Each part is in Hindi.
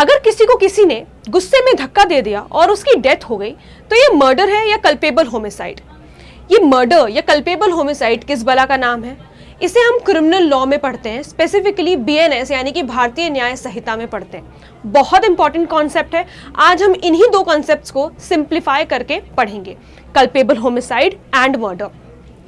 अगर किसी को किसी ने गुस्से में धक्का दे दिया और उसकी डेथ हो गई तो ये मर्डर है या कल्पेबल होमिसाइड? ये मर्डर या कल्पेबल होमिसाइड किस बला का नाम है? इसे हम क्रिमिनल लॉ में पढ़ते हैं, स्पेसिफिकली बीएनएस यानी कि भारतीय न्याय संहिता में पढ़ते हैं। बहुत इंपॉर्टेंट कॉन्सेप्ट है। आज हम इन्हीं दो कॉन्सेप्ट्स को सिंप्लीफाई करके पढ़ेंगे, कल्पेबल होमिसाइड एंड मर्डर।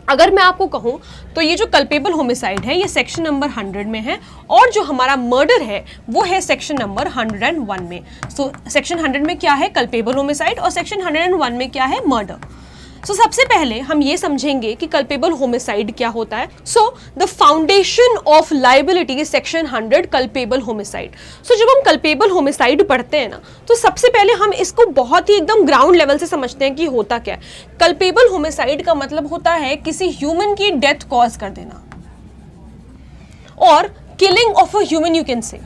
अगर मैं आपको कहूं तो ये जो कल्पेबल होमिसाइड है ये सेक्शन नंबर 100 में है और जो हमारा मर्डर है वो है सेक्शन नंबर 101 में। सो सेक्शन 100 में क्या है? कल्पेबल होमिसाइड, और सेक्शन 101 में क्या है? मर्डर। सो सबसे पहले हम ये समझेंगे कि कल्पेबल होमिसाइड क्या होता है। So the foundation of liability section 100 culpable homicide. So जब हम कल्पेबल होमिसाइड पढ़ते हैं ना तो सबसे पहले हम इसको बहुत ही एकदम ग्राउंड लेवल से समझते हैं कि होता क्या है। कल्पेबल होमिसाइड का मतलब होता है किसी ह्यूमन की डेथ कॉज कर देना, और killing of a human, you can say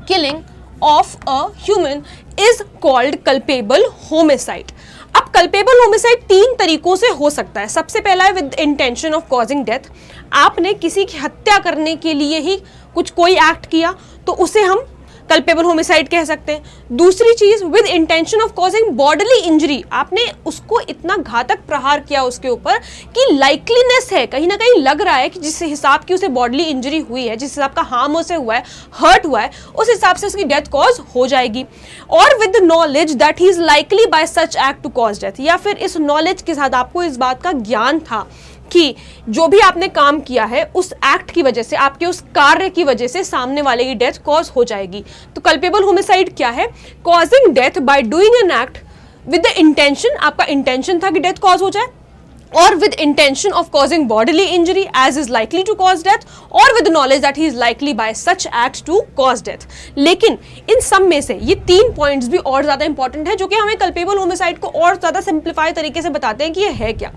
killing of a human is called culpable homicide. अब कल्पेबल होमिसाइड 3 तरीकों से हो सकता है। सबसे पहला है with intention of causing death. आपने किसी की हत्या करने के लिए ही कोई एक्ट किया तो उसे हम कल्पेबल होमिसाइड कह सकते हैं। दूसरी चीज with intention of causing bodily injury, आपने उसको इतना घातक प्रहार किया उसके ऊपर कि लाइकलीनेस है, कहीं ना कहीं लग रहा है कि जिस हिसाब की उसे बॉडीली इंजरी हुई है, जिस हिसाब का हार्म उसे हुआ है, हर्ट हुआ है, उस हिसाब से उसकी डेथ कॉज हो जाएगी। और with knowledge that he is likely by such act to cause death, या फिर इस नॉलेज के साथ आपको इस बात का ज्ञान था कि जो भी आपने काम किया है उस एक्ट की वजह से, आपके उस कार्य की वजह से सामने वाले की डेथ कॉज हो जाएगी। तो कल्पेबल होमिसाइड क्या है? Causing death by doing an act with the intention, आपका इंटेंशन था कि डेथ कॉज हो जाए, और with intention of causing bodily injury as is likely to cause death, और with knowledge that he is likely by such act to cause death. लेकिन इन सब में से ये 3 पॉइंट्स भी और ज्यादा इंपॉर्टेंट है जो कि हमें कल्पेबल होमिसाइड को और ज्यादा सिंप्लीफाई तरीके से बताते हैं कि ये है क्या।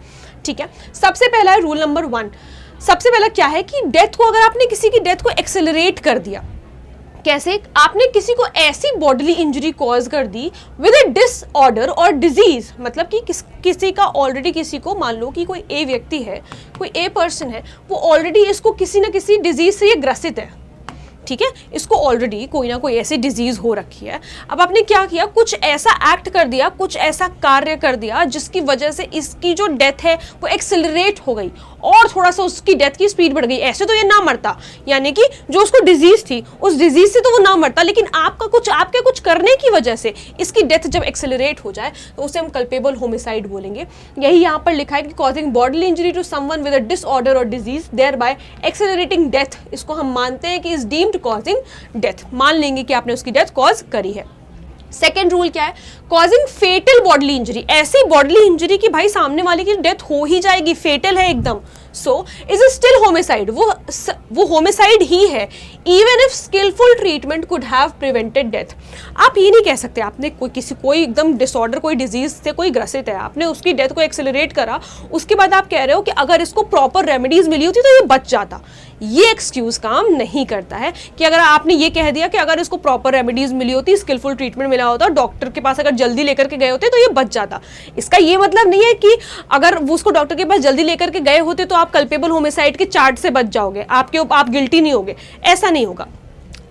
ठीक है, सबसे पहला है रूल नंबर 1। सबसे पहला क्या है कि डेथ को, अगर आपने किसी की डेथ को एक्सेलरेट कर दिया, कैसे? आपने किसी को ऐसी बॉडीली इंजरी कॉज कर दी विद अ डिसऑर्डर और डिजीज, मतलब कि किसी का ऑलरेडी, किसी को मान लो कि कोई ए व्यक्ति है, कोई ए पर्सन है, वो ऑलरेडी इसको किसी ना किसी डिजीज से ये ग्रसित है। ठीक है, इसको ऑलरेडी कोई ना कोई ऐसी डिजीज हो रखी है। अब आपने क्या किया? कुछ ऐसा एक्ट कर दिया, कुछ ऐसा कार्य कर दिया जिसकी वजह से इसकी जो डेथ है वो एक्सेलरेट हो गई और थोड़ा सा उसकी डेथ की स्पीड बढ़ गई। ऐसे तो ये ना मरता, यानी कि जो उसको डिजीज थी उस डिजीज से तो वो ना मरता, लेकिन आपके कुछ करने की वजह से इसकी डेथ जब एक्सेलरेट हो जाए तो उसे हम कल्पेबल होमिसाइड बोलेंगे। यही यहाँ पर लिखा है कि causing bodily injury to someone with a disorder और disease thereby accelerating death, इसको हम मानते हैं कि इज डीम्ड कॉजिंग डेथ, मान लेंगे कि आपने उसकी डेथ कॉज करी है। सेकेंड रूल क्या है? कॉजिंग फेटल बॉडीली इंजरी, ऐसी बॉडीली इंजरी कि भाई सामने वाले की डेथ हो ही जाएगी, फेटल है एकदम। सो इज स्टिल होमिसाइड, वो होमिसाइड ही है, even if skilful treatment could have prevented death. आप ये नहीं कह सकते आपने कोई एकदम डिसऑर्डर, कोई डिजीज से कोई ग्रसित है, आपने उसकी डेथ को एक्सेलरेट करा, उसके बाद आप कह रहे हो कि अगर इसको प्रॉपर रेमेडीज मिली होती तो ये बच जाता। ये एक्सक्यूज काम नहीं करता है कि अगर आपने ये कह दिया कि अगर इसको प्रॉपर रेमेडीज मिली होती, स्किलफुल ट्रीटमेंट मिला होता, डॉक्टर के पास अगर जल्दी लेकर के गए होते तो ये बच जाता। इसका ये मतलब नहीं है कि अगर वो उसको डॉक्टर के पास जल्दी लेकर के गए होते तो आप कल्पेबल होमिसाइड के चार्ज से बच जाओगे, आप गिल्टी नहीं होगे, ऐसा नहीं होगा।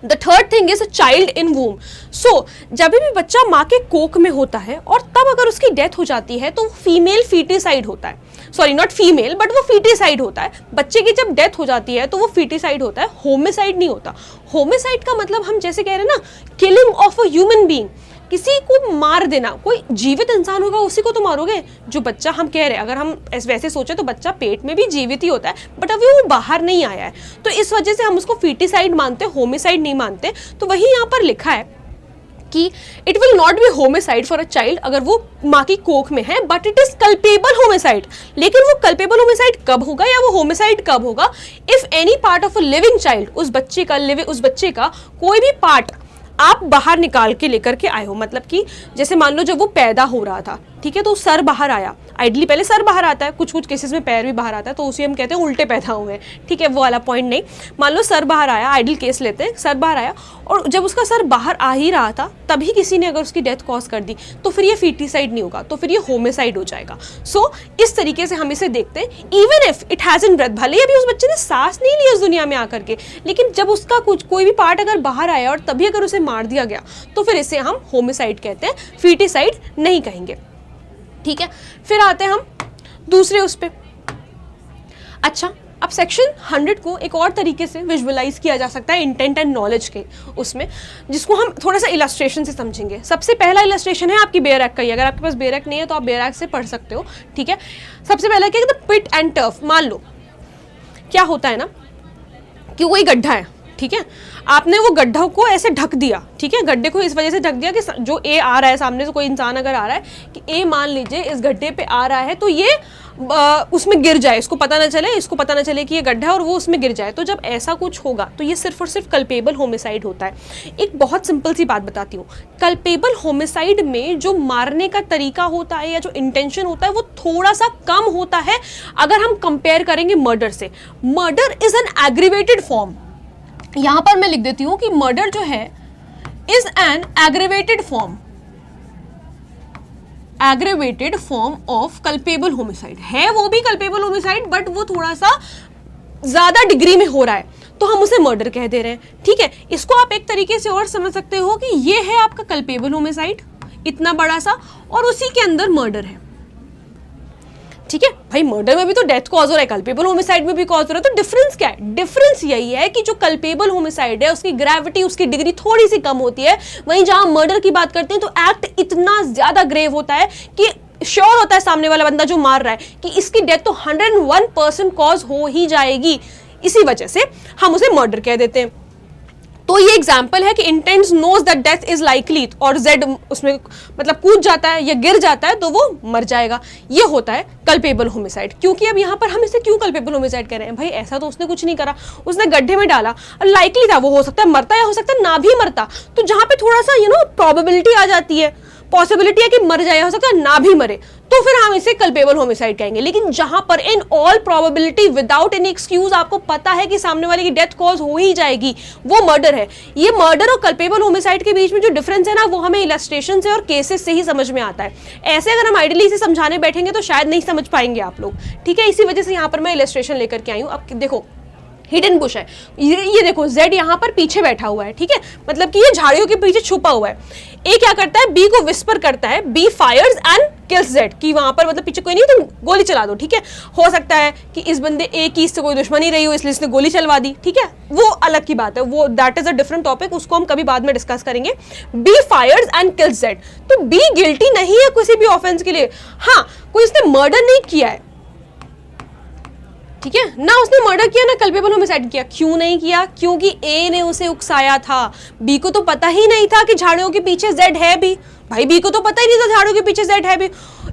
The third thing is child in womb. So जब भी बच्चा माँ के कोख में होता है और तब अगर उसकी डेथ हो जाती है तो फीमेल फीटिसाइड होता है, सॉरी नॉट फीमेल बट वो फीटिसाइड होता है। बच्चे की जब डेथ हो जाती है तो वो फीटिसाइड होता है, होमिसाइड नहीं होता। होमिसाइड का मतलब हम जैसे कह रहे हैं ना, killing of a human being, किसी को मार देना। कोई जीवित इंसान होगा उसी को तो मारोगे। जो बच्चा, हम कह रहे हैं अगर हम वैसे सोचे तो बच्चा पेट में भी जीवित ही होता है, बट अभी वो बाहर नहीं आया है, तो इस वजह से हम उसको फीटिसाइड मानते, होमिसाइड नहीं मानते। तो वही यहाँ पर लिखा है कि it will not be homicide for a child अगर वो माँ की कोख में है, but it is culpable homicide. लेकिन वो कल्पेबल होमिसाइड कब होगा या वो होमिसाइड कब होगा? If any part of a living child, उस बच्चे का कोई भी पार्ट आप बाहर निकाल के लेकर के आए हो, मतलब कि जैसे मान लो जब वो पैदा हो रहा था, ठीक है, तो सर बाहर आया, आइडली पहले सर बाहर आता है, कुछ कुछ केसेस में पैर भी बाहर आता है, तो उसे हम कहते हैं उल्टे पैदा हुए हैं, ठीक है, वो वाला पॉइंट नहीं। मान लो सर बाहर आया, आइडल केस लेते हैं, सर बाहर आया और जब उसका सर बाहर आ ही रहा था तभी किसी ने अगर उसकी डेथ कॉज कर दी तो फिर ये फीटिसाइड नहीं होगा, तो फिर ये होमिसाइड हो जाएगा। सो इस तरीके से हम इसे देखते हैं। Even if it hasn't breath, भले अभी उस बच्चे ने सांस नहीं लिया उस दुनिया में आकर के, लेकिन जब उसका कोई भी पार्ट अगर बाहर आया और तभी अगर उसे मार दिया गया तो फिर इसे हम होमिसाइड कहते हैं, फीटिसाइड नहीं कहेंगे, ठीक है। फिर आते हैं हम दूसरे उस पे। अच्छा, अब सेक्शन 100 को एक और तरीके से विजुअलाइज किया जा सकता है इंटेंट एंड नॉलेज के उसमें, जिसको हम थोड़ा सा इलस्ट्रेशन से समझेंगे। सबसे पहला इलस्ट्रेशन है आपकी बेयर एक्ट का ही, अगर आपके पास बेयर एक्ट नहीं है तो आप बेयर एक्ट से पढ़ सकते हो, ठीक है। सबसे पहला क्या है, द पिट एंड टर्फ। मान लो क्या होता है ना कि कोई गड्ढा है, ठीक है, आपने वो गड्ढा को ऐसे ढक दिया, ठीक है, गड्ढे को इस वजह से ढक दिया कि जो ए आ रहा है सामने से, कोई इंसान अगर आ रहा है कि ए मान लीजिए इस गड्ढे पे आ रहा है तो ये उसमें गिर जाए, इसको पता ना चले कि ये गड्ढा है और वो उसमें गिर जाए। तो जब ऐसा कुछ होगा तो ये सिर्फ और सिर्फ कल्पेबल होमिसाइड होता है। एक बहुत सिंपल सी बात बताती हूँ, कल्पेबल होमिसाइड में जो मारने का तरीका होता है या जो इंटेंशन होता है वो थोड़ा सा कम होता है अगर हम कंपेयर करेंगे मर्डर से। Murder is an aggravated form, यहां पर मैं लिख देती हूं कि मर्डर जो है is an aggravated form of culpable homicide. है वो भी कल्पेबल होमिसाइड बट वो थोड़ा सा ज्यादा डिग्री में हो रहा है तो हम उसे मर्डर कह दे रहे हैं, ठीक है। इसको आप एक तरीके से और समझ सकते हो कि ये है आपका कल्पेबल होमिसाइड इतना बड़ा सा और उसी के अंदर मर्डर है, ठीक है। भाई मर्डर में भी तो डेथ कॉज हो रहा है, कल्पेबल होमिसाइड में भी कॉज हो रहा है, तो डिफरेंस क्या है? डिफरेंस यही है कि जो कल्पेबल होमिसाइड है उसकी ग्रेविटी, उसकी डिग्री थोड़ी सी कम होती है, वहीं जहां मर्डर की बात करते हैं तो एक्ट इतना ज्यादा ग्रेव होता है कि श्योर होता है सामने वाला बंदा जो मार रहा है कि इसकी डेथ तो 101% कॉज हो ही जाएगी, इसी वजह से हम उसे मर्डर कह देते हैं। तो ये एग्जाम्पल है कि intends knows that death is likely, और जेड उसमें मतलब कूद जाता है या गिर जाता है तो वो मर जाएगा, ये होता है कल्पेबल होमिसाइड। क्योंकि अब यहाँ पर हम इसे क्यों कल्पेबल होमिसाइड कह रहे हैं? भाई ऐसा तो उसने कुछ नहीं करा, उसने गड्ढे में डाला, लाइकली था, वो हो सकता है मरता या हो सकता है ना भी मरता, तो जहां पे थोड़ा सा प्रोबेबिलिटी आ जाती है, पॉसिबिलिटी है कि मर जाए, हो सकता है ना भी मरे, तो फिर हम इसे कल्पेबल होमिसाइड कहेंगे। लेकिन जहां पर in all probability without any excuse आपको पता है कि सामने वाले की डेथ कॉज हो ही जाएगी, वो मर्डर है। ये मर्डर और कल्पेबल होमिसाइड के बीच में जो डिफरेंस है ना, वो हमें इलस्ट्रेशन से और केसेस से ही समझ में आता है। ऐसे अगर हम आइडियली इसे समझाने बैठेंगे तो शायद नहीं समझ पाएंगे आप लोग, ठीक है। इसी वजह से यहाँ पर मैं इलस्ट्रेशन लेकर के आई हूँ। अब देखो हिडन बुश है, ये देखो जेड यहाँ पर पीछे बैठा हुआ है, ठीक है, मतलब कि ये झाड़ियों के पीछे छुपा हुआ है। ए क्या करता है, बी को विस्पर करता है, B fires and kills Z, कि वहां पर मतलब पीछे कोई नहीं तो गोली चला दो, ठीक है। हो सकता है कि इस बंदे ए की इससे कोई दुश्मनी रही हो इसलिए इसने गोली चलवा दी, ठीक है, वो अलग की बात है, वो that is a different topic, उसको हम कभी बाद में डिस्कस करेंगे। B fires and kills Z, तो बी गिल्टी नहीं है किसी भी ऑफेंस के लिए। हाँ, कोई इसने मर्डर नहीं किया है, ठीक है ना, उसने मर्डर किया ना कल्पेबल होमिसाइड किया। क्यों नहीं किया? क्योंकि ए ने उसे उकसाया था, बी को तो पता ही नहीं था कि झाड़ियों के पीछे जेड है भी, भाई बी को तो पता ही नहीं था झाड़ियों के पीछे जेड है भी,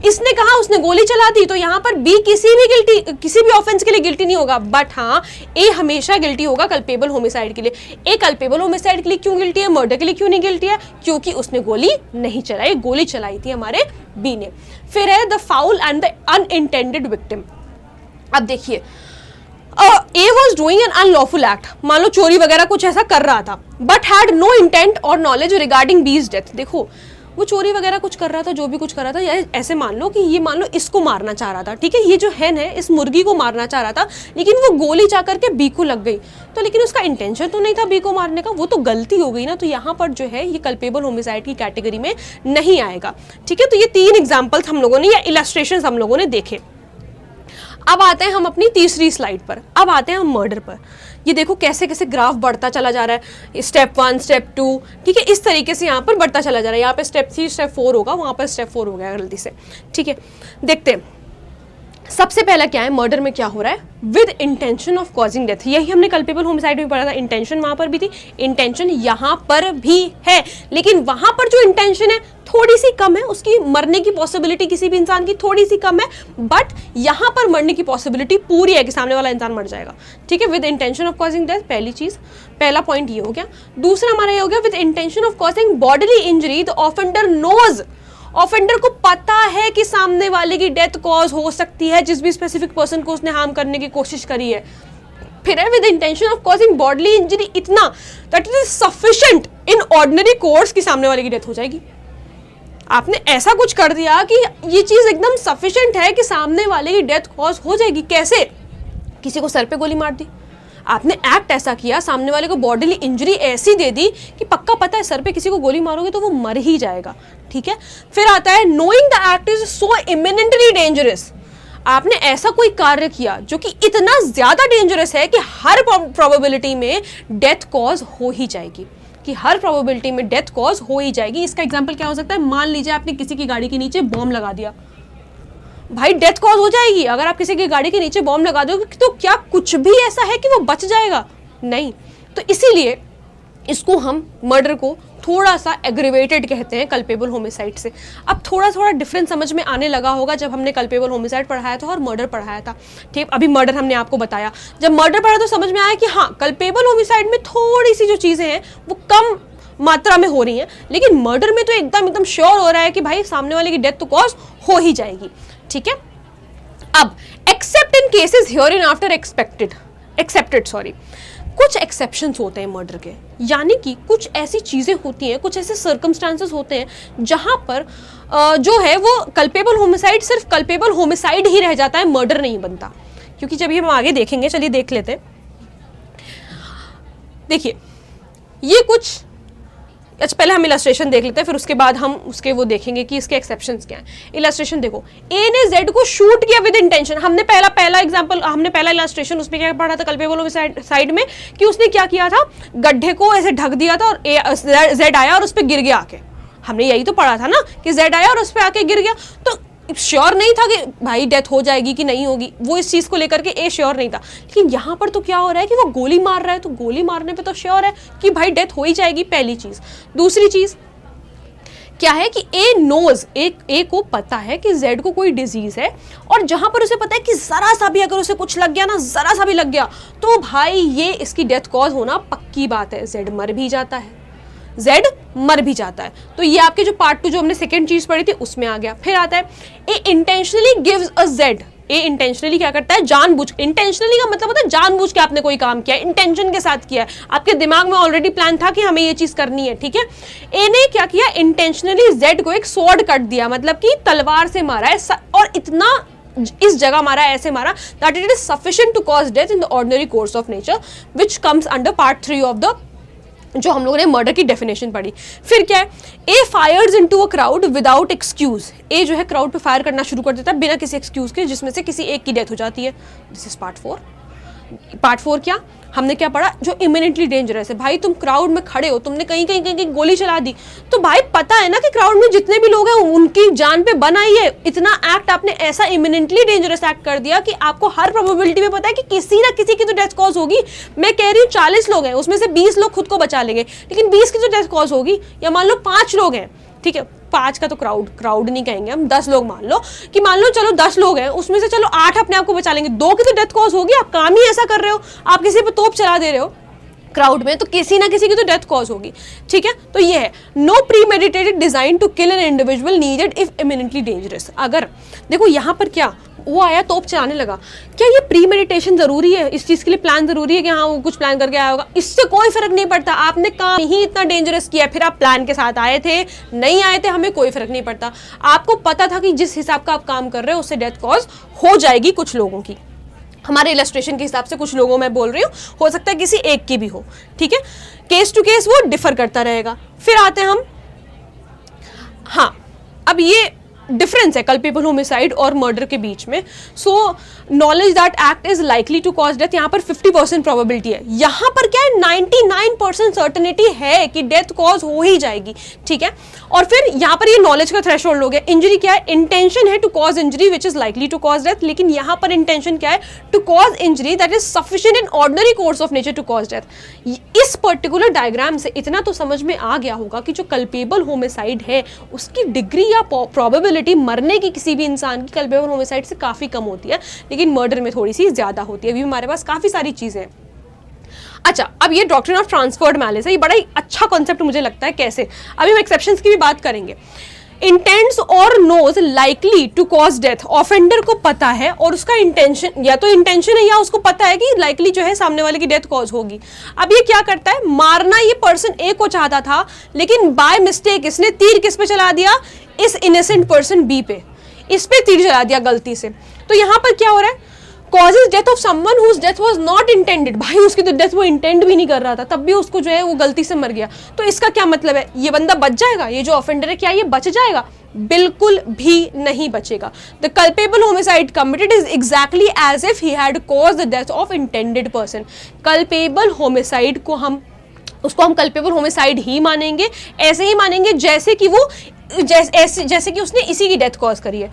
इसने कहा, उसने गोली चला दी, तो यहाँ पर बी किसी भी ऑफेंस के लिए गिल्टी नहीं होगा, बट हाँ ए हमेशा गिल्टी होगा कल्पेबल होमिसाइड के लिए। ए कल्पेबल होमिसाइड के लिए क्यों गिल्टी है, मर्डर के लिए क्यों नहीं गिल्टी है? क्योंकि उसने गोली नहीं चलाई, गोली चलाई थी हमारे बी ने। फिर है the foul and the unintended victim. अब देखिए ए was doing an unlawful act, मान लो चोरी वगैरह कुछ ऐसा कर रहा था, बट हैड नो इंटेंट और नॉलेज रिगार्डिंग बीज डेथ। देखो वो चोरी वगैरह कुछ कर रहा था, जो भी कुछ कर रहा था, या ऐसे मान लो कि ये मान लो इसको मारना चाह रहा था, ठीक है, ये जो हैन है इस मुर्गी को मारना चाह रहा था, लेकिन वो गोली जा करके बी को लग गई, तो लेकिन उसका इंटेंशन तो नहीं था बी को मारने का, वो तो गलती हो गई ना, तो यहाँ पर जो है ये कल्पेबल होमिसाइड की कैटेगरी में नहीं आएगा, ठीक है। तो ये 3 एग्जाम्पल्स हम लोगों ने या इलस्ट्रेशन हम लोगों ने देखे। अब आते हैं हम अपनी तीसरी स्लाइड पर, अब आते हैं हम मर्डर पर। ये देखो कैसे कैसे ग्राफ बढ़ता चला जा रहा है, स्टेप 1 स्टेप 2, ठीक है, इस तरीके से यहाँ पर बढ़ता चला जा रहा है। यहाँ पे स्टेप 3 स्टेप 4 होगा, वहाँ पर स्टेप 4 हो गया गलती से, ठीक है। देखते हैं सबसे पहला क्या है, मर्डर में क्या हो रहा है, with intention of causing death. यही हमने कल्पेबल होमिसाइड में पढ़ा था, इंटेंशन वहां पर भी थी, इंटेंशन यहाँ पर भी है, लेकिन वहां पर जो इंटेंशन है थोड़ी सी कम है, उसकी मरने की पॉसिबिलिटी किसी भी इंसान की थोड़ी सी कम है, बट यहाँ पर मरने की पॉसिबिलिटी पूरी है कि सामने वाला इंसान मर जाएगा, ठीक है, with intention of causing death. पहली चीज, पहला पॉइंट ये हो गया। दूसरा हमारा ये हो गया with intention of causing bodily injury, the offender knows offender को पता है कि सामने वाले की डेथ कॉज हो सकती है जिस भी स्पेसिफिक पर्सन को उसने हार्म करने की कोशिश करी है, फिर है with intention of causing bodily injury इतना that it is sufficient in ordinary course कि सामने वाले की डेथ हो जाएगी। आपने ऐसा कुछ कर दिया कि ये चीज एकदम सफिशिएंट है कि सामने वाले की डेथ कॉज हो जाएगी। कैसे? किसी को सर पे गोली मार दी, आपने एक्ट ऐसा किया, सामने वाले को बॉडीली इंजरी ऐसी दे दी कि पक्का पता है सर पे किसी को गोली मारोगे तो वो मर ही जाएगा, ठीक है। फिर आता है knowing the act is so eminently dangerous, आपने ऐसा कोई कार्य किया जो कि इतना ज्यादा डेंजरस है कि हर प्रोबेबिलिटी में डेथ कॉज हो ही जाएगी, कि हर प्रोबेबिलिटी में डेथ कॉज हो ही जाएगी। इसका एग्जांपल क्या हो सकता है? मान लीजिए आपने किसी की गाड़ी के नीचे बॉम्ब लगा दिया, भाई डेथ कॉज हो जाएगी। अगर आप किसी की गाड़ी के नीचे बॉम्ब लगा दोगे तो क्या कुछ भी ऐसा है कि वो बच जाएगा? नहीं। तो इसीलिए इसको हम मर्डर को थोड़ा सा एग्रीवेटेड कहते हैं कल्पेबल होमिसाइड से। अब थोड़ा थोड़ा डिफरेंस समझ में आने लगा होगा जब हमने कल्पेबल होमिसाइड पढ़ाया था और मर्डर पढ़ाया था, ठीक। अभी मर्डर हमने आपको बताया, जब मर्डर पढ़ा तो समझ में आया कि हाँ कल्पेबल होमिसाइड में थोड़ी सी जो चीज़ें हैं वो कम मात्रा में हो रही हैं, लेकिन मर्डर में तो एकदम श्योर हो रहा है कि भाई सामने वाले की डेथ तो कॉज हो ही जाएगी, ठीक है। अब accept in cases here in after accepted कुछ एक्सेप्शंस होते हैं मर्डर के, यानी कि कुछ ऐसी चीज़ें होती हैं, कुछ ऐसे सर्कमस्टांसेस होते हैं जहां पर जो है वो कल्पेबल होमिसाइड सिर्फ कल्पेबल होमिसाइड ही रह जाता है, मर्डर नहीं बनता। क्योंकि जब ये हम आगे देखेंगे, चलिए देख लेते हैं। देखिए ये कुछ, अच्छा पहले हम इलस्ट्रेशन देख लेते हैं, फिर उसके बाद हम उसके वो देखेंगे कि इसके एक्सेप्शंस क्या हैं। इलस्ट्रेशन देखो, ए ने जेड को शूट किया विद इंटेंशन। हमने पहला एग्जांपल, हमने पहला इलस्ट्रेशन उसमें क्या पढ़ा था कल्पेबल साइड में, कि उसने क्या किया था, गड्ढे को ऐसे ढक दिया था और जेड आया और उस पर गिर गया आके। हमने यही तो पढ़ा था ना कि जेड आया और उस पर आके गिर गया, तो श्योर नहीं था कि भाई डेथ हो जाएगी कि नहीं होगी, वो इस चीज को लेकर के ए श्योर नहीं था। लेकिन यहाँ पर तो क्या हो रहा है कि वो गोली मार रहा है, तो गोली मारने पे तो श्योर है कि भाई डेथ हो ही जाएगी, पहली चीज। दूसरी चीज क्या है कि ए नोज, ए को पता है कि जेड को कोई डिजीज है, और जहां पर उसे पता है कि जरा सा भी अगर उसे कुछ लग गया ना, जरा सा भी लग गया तो भाई ये इसकी डेथ कॉज होना पक्की बात है, जेड मर भी जाता है, जेड मर भी जाता है। तो ये आपके जो पार्ट 2 जो हमने सेकंड चीज पढ़ी थी उसमें आ गया। फिर आता है A intentionally gives a Z, A intentionally क्या करता है, जानबूझ, इंटेंशनली का मतलब होता है जानबूझ के आपने कोई काम किया, इंटेंशन के साथ किया है, आपके दिमाग में ऑलरेडी प्लान था कि हमें ये चीज करनी है, ठीक है। ए ने क्या किया, इंटेंशनली जेड को एक स्वॉर्ड कट दिया, मतलब कि तलवार से मारा है, और इतना इस जगह मारा, ऐसे मारा that it is sufficient to cause death in the ordinary course of nature, which comes under part 3 of the जो हम लोगों ने मर्डर की डेफिनेशन पढ़ी। फिर क्या है, A fires into a crowd without excuse, A जो है क्राउड पे फायर करना शुरू कर देता है बिना किसी एक्सक्यूज के, जिसमें से किसी एक की डेथ हो जाती है। This is part 4। पार्ट 4 क्या हमने क्या पढ़ा, जो इमिनेंटली डेंजरस है। भाई तुम क्राउड में खड़े हो, तुमने कहीं गोली चला दी, तो भाई पता है ना कि क्राउड में जितने भी लोग हैं उनकी जान पे बन आई है। इतना एक्ट आपने ऐसा इमिनेंटली डेंजरस एक्ट कर दिया कि आपको हर प्रोबेबिलिटी में पता है कि किसी ना किसी की तो डेथ कॉज होगी। मैं कह रही हूँ 40 लोग हैं, उसमें से 20 लोग खुद को बचा लेंगे, लेकिन 20 की तो डेथ कॉज होगी। या मान लो 5 लोग हैं, ठीक है, 5 का तो क्राउड नहीं कहेंगे हम, 10 लोग मान लो कि चलो 10 लोग हैं, उसमें से चलो 8 अपने आप को बचा लेंगे, 2 की तो डेथ कॉज होगी। आप काम ही ऐसा कर रहे हो, आप किसी पे तोप चला दे रहे हो क्राउड में, तो किसी ना किसी की तो डेथ कॉज होगी, ठीक है। तो ये है no premeditated design to kill an individual needed if imminently dangerous. अगर देखो यहाँ पर क्या वो आया, तोप चलाने लगा, क्या ये प्रीमेडिटेशन जरूरी है? इस चीज के लिए प्लान जरूरी है कि हाँ वो कुछ प्लान करके आया होगा? इससे कोई फर्क नहीं पड़ता, आपने काम ही इतना डेंजरस किया, फिर आप प्लान के साथ आए थे नहीं आए थे, हमें कोई फर्क नहीं पड़ता। आपको पता था कि जिस हिसाब का आप काम कर रहे हो उससे डेथ कॉज हो जाएगी कुछ लोगों की। हमारे इलस्ट्रेशन के हिसाब से कुछ लोगों में बोल रही हूँ, हो सकता है किसी एक की भी हो, ठीक है। केस टू केस वो डिफर करता रहेगा। फिर आते हैं हम, हाँ अब ये डिफरेंस है कल्पेबल होमिसाइड और मर्डर के बीच में। So knowledge that act is likely to cause death, यहाँ पर 50% प्रोबेबिलिटी है, यहाँ पर क्या है 99% सर्टेनिटी है कि डेथ कॉज हो ही जाएगी, ठीक है। और फिर यहाँ पर ये नॉलेज का थ्रेशोल्ड हो गया। इंजरी क्या है, इंटेंशन है to cause injury which is likely to cause death, लेकिन यहाँ पर इंटेंशन क्या है, to cause injury that is sufficient in ordinary course of nature to cause death. इस पर्टिकुलर डायग्राम से इतना तो समझ में आ गया होगा कि जो कल्पेबल होमिसाइड है उसकी डिग्री या प्रोबेबिलिटी मरने की किसी भी इंसान की कल्पेबल होमिसाइड से काफी कम होती है, लेकिन मर्डर में थोड़ी सी ज्यादा होती है। अभी हमारे पास काफी सारी चीजें हैं। अच्छा, अब ये डॉक्ट्रिन ऑफ ट्रांसफर्ड मैलिस है, ये बड़ा ही अच्छा कॉन्सेप्ट मुझे लगता है। कैसे? अभी हम एक्सेप्शंस की भी बात करेंगे। इंटेंट्स और knows likely to cause death, offender को पता है और उसका इंटेंशन, या तो इंटेंशन है या उसको पता है कि लाइकली जो है सामने वाले की डेथ कॉज होगी। अब ये क्या करता है, मारना ये पर्सन ए को चाहता था, लेकिन बाय मिस्टेक इसने तीर किस पे चला दिया, इस इनोसेंट पर्सन बी पे, इस पे तीर चला दिया गलती से। तो यहां पर क्या हो रहा है, causes death of someone whose death was not intended। भाई उसकी तो डेथ वो इंटेंड भी नहीं कर रहा था, तब भी उसको जो है वो गलती से मर गया। तो इसका क्या मतलब है, ये बंदा बच जाएगा, ये जो ऑफेंडर है क्या ये बच जाएगा, बिल्कुल भी नहीं बचेगा। The culpable homicide committed is exactly as if he had caused the death of intended person. Culpable homicide को हम उसको हम कल्पेबल होमिसाइड ही मानेंगे, ऐसे ही मानेंगे जैसे कि वो जैसे कि उसने इसी की डेथ कॉज करी है।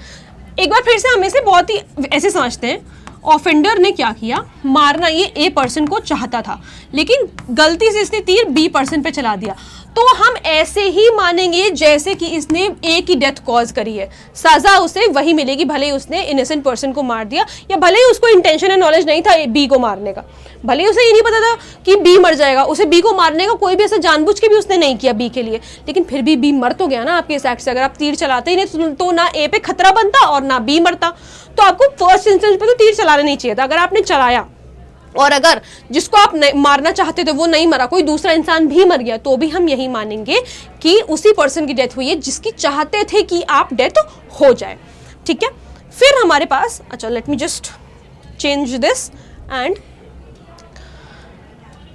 एक बार फिर से हम इसे बहुत ही ऐसे समझते हैं, ऑफेंडर ने क्या किया, मारना ये ए पर्सन को चाहता था, लेकिन गलती से इसने तीर बी पर्सन पे चला दिया, तो हम ऐसे ही मानेंगे जैसे कि इसने ए की डेथ कॉज करी है, सजा उसे वही मिलेगी, भले ही उसने इनोसेंट पर्सन को मार दिया, या भले ही उसको इंटेंशन एंड नॉलेज नहीं था बी को मारने का, भले ही उसे ये नहीं पता था कि बी मर जाएगा, उसे बी को मारने का कोई भी ऐसा जानबूझ के भी उसने नहीं किया बी के लिए, लेकिन फिर भी बी मर तो गया ना आपके इस एक्ट से। अगर आप तीर चलाते ही नहीं तो ना ए पे खतरा बनता और ना बी मरता, तो आपको फर्स्ट इंस्टेंस पे तो तीर चलाना नहीं चाहिए था। अगर आपने चलाया और अगर जिसको आप मारना चाहते थे वो नहीं मरा, कोई दूसरा इंसान भी मर गया, तो भी हम यही मानेंगे कि उसी पर्सन की डेथ हुई है जिसकी चाहते थे कि आप डेथ हो जाए। ठीक है, फिर हमारे पास, अच्छा let me just change this and,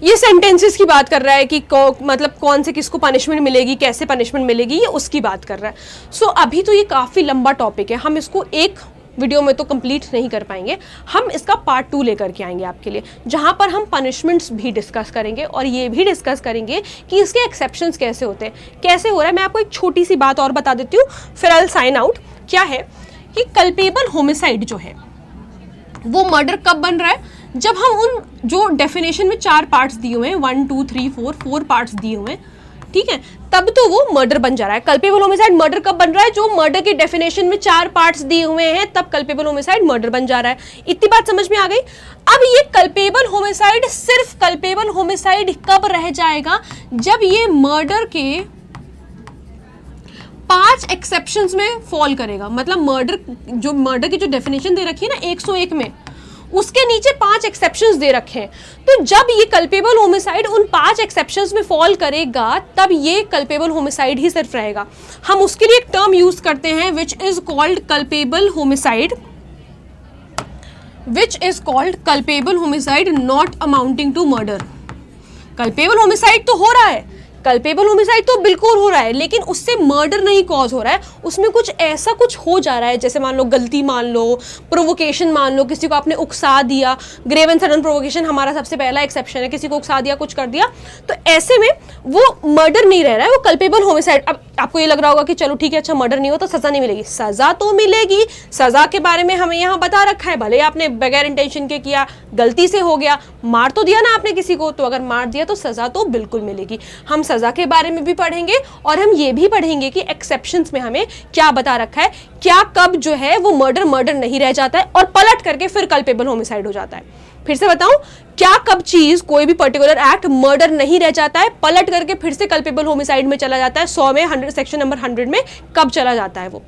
ये सेंटेंसेस की बात कर रहा है कि मतलब कौन से किसको पनिशमेंट मिलेगी, कैसे पनिशमेंट मिलेगी, ये उसकी बात कर रहा है। सो अभी तो ये काफ़ी लंबा टॉपिक है, हम इसको एक वीडियो में तो कंप्लीट नहीं कर पाएंगे, हम इसका पार्ट 2 लेकर के आएंगे आपके लिए, जहां पर हम पनिशमेंट्स भी डिस्कस करेंगे और ये भी डिस्कस करेंगे कि इसके एक्सेप्शंस कैसे होते हैं, कैसे हो रहा है। मैं आपको एक छोटी सी बात और बता देती हूँ, फिर आई विल साइन आउट। क्या है कि कल्पेबल होमिसाइड जो है वो मर्डर कब बन रहा है, जब हम उन जो डेफिनेशन में 4 पार्ट्स दिए हुए हैं, 1 2 3 4 पार्ट्स दिए हुए हैं, ठीक है, तब तो वो मर्डर बन जा रहा है। कल्पेबल होमिसाइड मर्डर कब बन रहा है, जो मर्डर की डेफिनेशन में 4 पार्ट्स दिए हुए हैं, तब कल्पेबल होमिसाइड मर्डर बन जा रहा है। इतनी बात समझ में आ गई। अब ये कल्पेबल होमिसाइड सिर्फ कल्पेबल होमिसाइड कब रह जाएगा, जब ये मर्डर के 5 एक्सेप्शंस में फॉल करेगा। मतलब मर्डर की जो डेफिनेशन दे रखी है ना 101 में, उसके नीचे 5 एक्सेप्शंस दे रखे हैं। तो जब ये कल्पेबल होमिसाइड उन 5 एक्सेप्शंस में फॉल करेगा, तब ये कल्पेबल होमिसाइड ही सिर्फ रहेगा। हम उसके लिए एक टर्म यूज करते हैं which is called culpable homicide, which is called culpable homicide not amounting to murder. Culpable homicide तो हो रहा है, कल्पेबल होमिसाइड तो बिल्कुल हो रहा है, लेकिन उससे मर्डर नहीं कॉज हो रहा है, उसमें कुछ ऐसा कुछ हो जा रहा है, जैसे मान लो गलती मान लो, प्रोवोकेशन मान लो, किसी को आपने उकसा दिया, ग्रेव एंड सडन प्रोवोकेशन हमारा सबसे पहला एक्सेप्शन है, किसी को उकसा दिया, कुछ कर दिया, तो ऐसे में वो मर्डर नहीं रह रहा है, वो कल्पेबल होमिसाइड। अब आपको ये लग रहा होगा कि चलो ठीक है, अच्छा मर्डर नहीं हो तो सजा नहीं मिलेगी, सजा तो मिलेगी। सजा के बारे में हमें यहाँ बता रखा है, भले आपने बगैर इंटेंशन के किया, गलती से हो गया, मार तो दिया ना आपने किसी को, तो अगर मार दिया तो सजा तो बिल्कुल मिलेगी। हम सजा के बारे में भी पढ़ेंगे और हम ये भी पढ़ेंगे कि एक्सेप्शंस में हमें क्या बता रखा है, क्या कब जो है वो मर्डर नहीं रह जाता है और पलट करके फिर कल्पेबल होमिसाइड हो जाता है। फिर से बताऊं, क्या कब चीज कोई भी पर्टिकुलर एक्ट मर्डर नहीं रह जाता है, पलट करके फिर से कल्पेबल होमिसाइड में चला जाता है, 100 में 100 सेक्शन नंबर 100 में कब चला जाता है वो।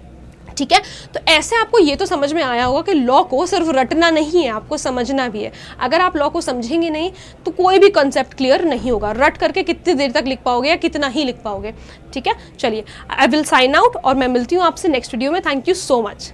ठीक है, तो ऐसे आपको ये तो समझ में आया होगा कि लॉ को सिर्फ रटना नहीं है, आपको समझना भी है। अगर आप लॉ को समझेंगे नहीं तो कोई भी कॉन्सेप्ट क्लियर नहीं होगा, रट करके कितनी देर तक लिख पाओगे या कितना ही लिख पाओगे। ठीक है, चलिए आई विल साइन आउट और मैं मिलती हूँ आपसे नेक्स्ट वीडियो में। Thank you so much.